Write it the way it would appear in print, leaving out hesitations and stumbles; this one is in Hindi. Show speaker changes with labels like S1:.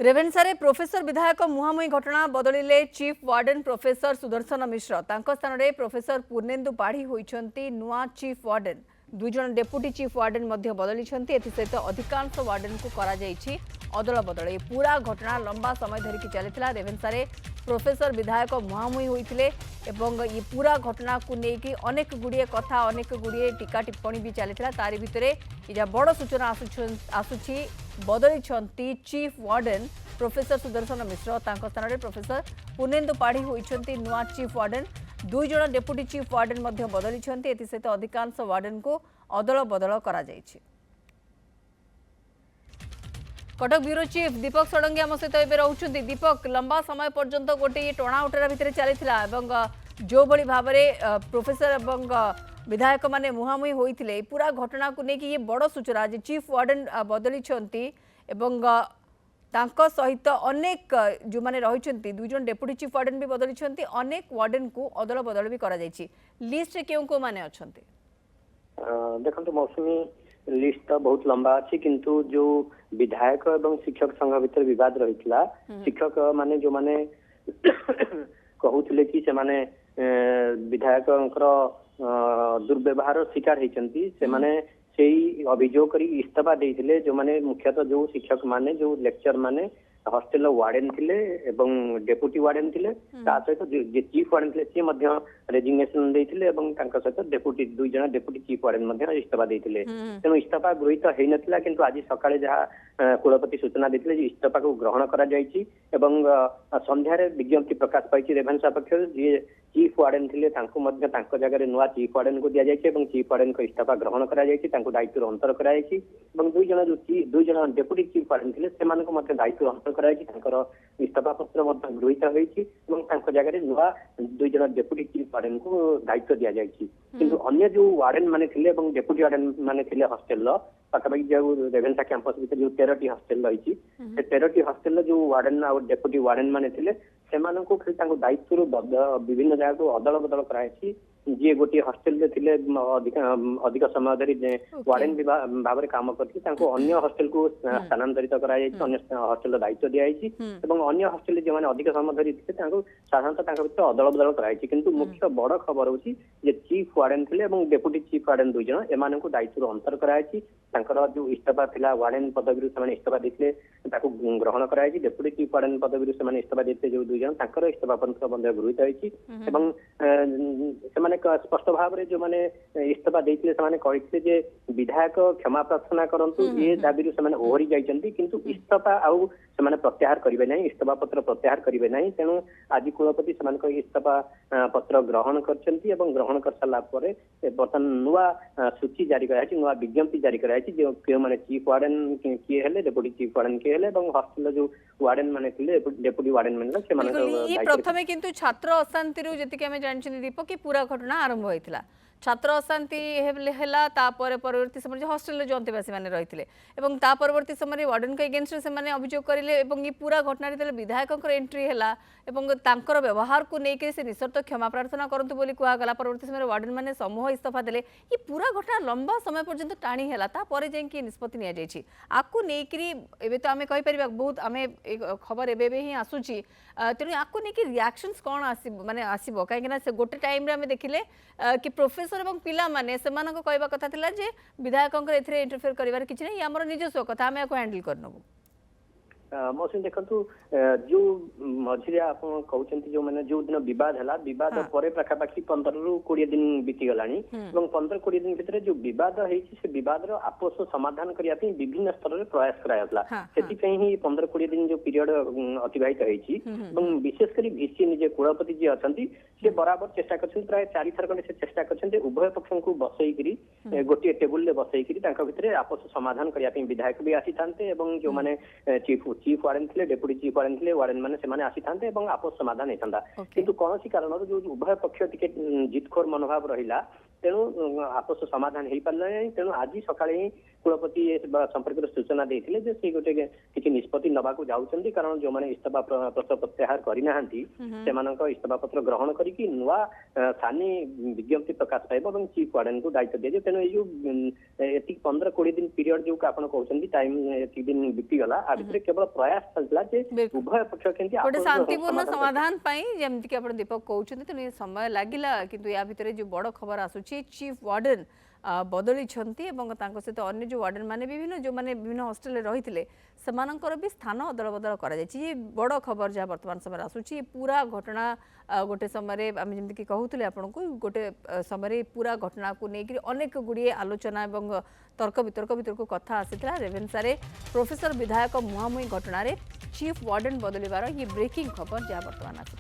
S1: रेवेन्सा प्रोफेसर विधायक मुहांमुही घटना बदलिले चीफ वार्डन प्रोफेसर सुदर्शन मिश्र स्थान में प्रोफेसर पूर्णेन्दु पाढ़ी होती नुआ चीफ वार्डन दुई जन डेपुटी चीफ वार्डन बदली सहित अधिकांश वार्डन को अदल बदल ये पूरा घटना लंबा समय धरिकी चली रेवेन्सा प्रोफेसर विधायक मुहांमुही होते ये पूरा घटना को लेकिन अनेक गुड़िए कथा अनेक गुड़िए टीका टिप्पणी भी चली तारी भितर बड़ सूचना आसुची बदली चीफ वार्डन प्रोफेसर सुदर्शन मिश्र स्थान में प्रोफेसर पूर्णेन्दु पाढ़ी होती नुआ चीफ वार्डन दुई जन डेपुटी चीफ वार्डन बदली सहित अधिकांश वार्डन को अदल बदल करा जायछि। कटक ब्यूरो चीफ दीपक षडंगी आम सहित रोचे। दीपक लंबा समय पर्यंत गोटे टणा उटरा भितर चली जो बड़ी भाव में प्रोफेसर एवं विधायक माने मुहांमुही होते पूरा घटना को लेकिन ये बड़ सूचना चीफ वार्डन बदली सहित अनेक जो मैंने रही दुई जन डेपुटी चीफ वार्डन भी बदली अनेक वार्डन को अदल बदल भी करा जायछि। लिस्ट क्यों को माने अछंती
S2: देखो मौसुमी लिस्ट तो बहुत लंबा अच्छी किंतु जो विधायक एवं शिक्षक संघ भीतर विवाद रही शिक्षक माने जो माने कहूले कि से माने विधायक दुर्व्यवहार शिकार होती से अभियोग कर इस्तीफा देते जो माने मुख्यतः जो शिक्षक माने जो लेक्चर माने हॉस्टेल वार्डन थिले एवं डेपुटी वार्डन थिले सहित चीफ वार्डन थिले सी रेजिग्नेशन देथिले एवं तांका सहित डेपुटी दुई जन डेपुटी चीफ वार्डन इस्तीफा देथिले तेणु इस्तीफा गृहीत हो नथिला किंतु आज सकाळे जहाँ कुलपति सूचना देथिले इस्तीफा को ग्रहण करा जायछि एवं संध्यारे विज्ञप्ति प्रकाश पाई रेवेन्सा पक्षर जी चीफ वार्डन थिले तांको मध्य तांको जगह नुआ चीफ वार्डन को दिया जायछि एवं चीफ वार्डन को इस्तीफा ग्रहण करा जायछि तांको दायित्व अंतर करा जायछि एवं दुई जन डेपुटी चीफ वार्डन थिले सेमानको मध्य दायित्व अंतर करा जायछि इस्तीफा पत्र गृहीत होती जगह नुआ दुई जन डेपुटी चीफ वार्डन को दायित्व दि जायछि किंतु अन्य जो वार्डन माने थिले एवं डेपुटी वार्डन माने थिले हॉस्टेल पाखापाखि जो रेवेन्सा कैंपस भीतर जो 13टी हॉस्टेल रही 13टी हॉस्टेल जो वार्डन और डेपुटी वार्डन माने थिले सेमाननको खाली दायित्व विभिन्न जगह को अदल बदल कराई जी गोटे हॉस्टेल थे अधिक समय धरी वार्डन भाव में काम करते अन्य हॉस्टेल को स्थानांतरित अन्य हॉस्टेल दायित्व दिखाई अन्य हॉस्टेल जो मैंने अधिक समय धरी थे साधारणतः भर अदल बदल कराई किंतु मुख्य बड़ खबर हूँ चीफ वार्डन थे डेपुटी चीफ वार्डन दुई जन एम दायित्व अंतर कराई जो इस्तीफा था वार्डन पदवी से इस्तीफा देते ग्रहण कराई डेपुटी चीफ वार्डन पदवी से इस्तीफा देते जो दुई जन इस्तीफा पत्र गृहीत होती स्पष्ट भाव में जो मैंने इस्तीफा देते कहते विधायक क्षमा प्रार्थना करंतु ये दाबी से ओहरी जाइछंती किंतु इस्तीफा आउ से प्रत्याहार करेंगे ना इस्तीफा पत्र प्रत्याहार करेंगे ना तेणु आज कुलपति से इस्तीफा पत्र ग्रहण करछंती एवं ग्रहण कर सारा पर बर्तमान नुआ सूची जारी कराई नुआ विज्ञप्ति जारी कराई जो क्यों माने चीफ वार्डन किए हेले डेपुटी चीफ वार्डन किए हेले एवं हॉस्टेल जो वार्डन माने थिले डेपुटी वार्डन माने से
S1: प्रथमे किंतु छात्र अशांति रु जति के हम जानछनी दीपक की पूरा घटना आरंभ होइतिला छात्र अशांति है परवर्ती समय हॉस्टेल जो अंतेवासी मैंने रही परवर्ती समय वार्डन के एगेन्स्ट से अभियोग करें ये पूरा घटना विधायक एंट्री है व्यवहार को लेकिन से निशर्त क्षमा प्रार्थना करूँ बोली कहगला परवर्ती समय वार्डन मैंने समूह इस्तीफा देले ये पूरा घटना लंबा समय पर्यंत टाणी है जाकि निष्पत्ति नि जाइछि आपको लेकिन तो आम कहीपर बहुत आम खबर एवं ही आसूची तेणु आपको लेकिन रिएक्शंस कौन माने आसो कहीं गोटे टाइम आम देखिले कि प्रोफेसर एवं पिला माने सेमानक कहवा कथा थिला जे विधायक एथिरे इंटरफेयर करिवार किछि नै हमर निजस्व कथा आमे को हैंडल करनबो
S2: मौसम देखु जो मझे आप कहते जो मैंने जो दिन बद है बद पर पाखापाखि 15 ରୁ 20 दिन बीतीगला 15-20 दिन भितर जो बद से बद आपस समाधान करने विभिन्न स्तर में प्रयास कराला ही 15-20 दिन जो पीरियड अतिबाहित होती विशेषकर भिसी निजे कुलपति जी अच्छा सी बराबर चेष्टा कर प्राय 4 थर खंडे से चेष्टा कर उभय पक्ष को बसईकरी गोटे टेबुल भितर आपस समाधान करने विधायक भी आसी था जो मैंने चीफ वार्डन थे डेपुटी चीफ वार्डन थे वार्डन मैंने से आसी था आपस समाधान होता किंतु कौन कारण जो उभय पक्ष टी जितखोर मनोभाव रहा तेणु आपस समाधान हो पारा तेणु आज सका कुलपति संपर्क सूचना देते जे से गोटे किसी निष्पत्ति नवाक जाऊँगी कारण जो मैंने इस्तीफा पत्र प्रत्याहार करना से इस्तीफा पत्र ग्रहण करके नुआ सानी विज्ञप्ति प्रकाश पाइब और चीफ वार्डन को दायित्व दिया तेणु ये 15-20 दिन पीरियड जो आप कहते टाइम ये दिन बीतीगला आ भितर केवल प्रयास चलता उभय पक्ष केमती
S1: गोटे शांतिपूर्ण समाधान जमीक आप दीपक कहते तेणु ये समय लगिला किंतु या भितर जो बड़ खबर आसूची चीफ वार्डन बदली सहित अन्य जो वार्डन माने विभिन्न जो माने विभिन्न हॉस्टल रही भी स्थान अदल बदल कर बड़ खबर जहाँ वर्तमान समय आसूची पूरा घटना गोटे समय आम जमीक कहते आपन को गोटे समय पूरा घटना को लेकर अनेक गुड़िए आलोचना और तर्क वितर्क को कथा आसीला रेवेन्सा प्रोफेसर विधायक मुहांमुही घटना चीफ वार्डन बदलिबार ये ब्रेकिंग खबर जहाँ वर्तमान आस